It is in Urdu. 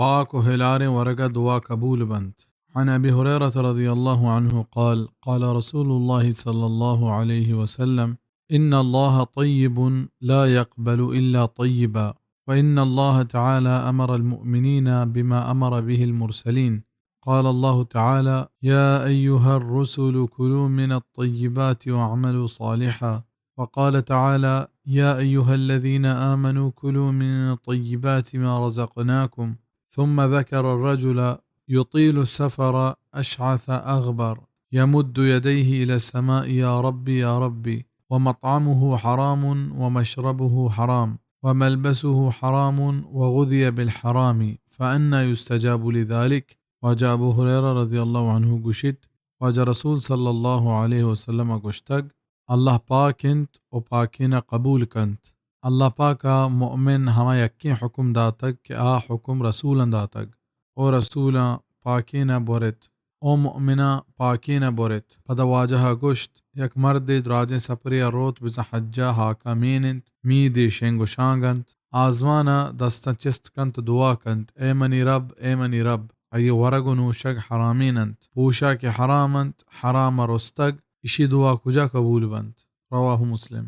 پاک و ہلاریں ورگا دعا قبول بند. عن أبي هريرة رضي الله عنه قال قال رسول الله صلى الله عليه وسلم إن الله طيب لا يقبل إلا طيبا وإن الله تعالى أمر المؤمنين بما أمر به المرسلين. قال الله تعالى يا أيها الرسل كلوا من الطيبات واعملوا صالحا. وقال تعالى يا أيها الذين آمنوا كلوا من طيبات ما رزقناكم. ثم ذكر الرجل يطيل السفر أشعث أغبر يمد يديه إلى السماء يا ربي يا ربي ومطعمه حرام ومشربه حرام وملبسه حرام وغذي بالحرام فأنى يستجاب لذلك. واجہ ابو ہریرہ رضی اللہ عنہ گشت واجہ رسول صلی اللہ علیہ وسلم گشتگ اللہ پاک انت و پاکینہ قبول کنت. اللہ پاکا مؤمن ہما یکی حکم داتگ کہ آ حکم رسول داتگ او رسولا پاکینہ بورت او مؤمنہ پاکینہ بورت. پدا واجہ گشت یک مرد راجیں سپری روت بزا حجہ ہاکا میننت می دی شنگ و شانگنت آزمانا دستا چست کنت دعا کنت اے منی رب ای ورگنو شگ حرامیننت پوشا کہ حرامنت حرام رستگ. اسی دعا کجا قبول بند. رواہ مسلم.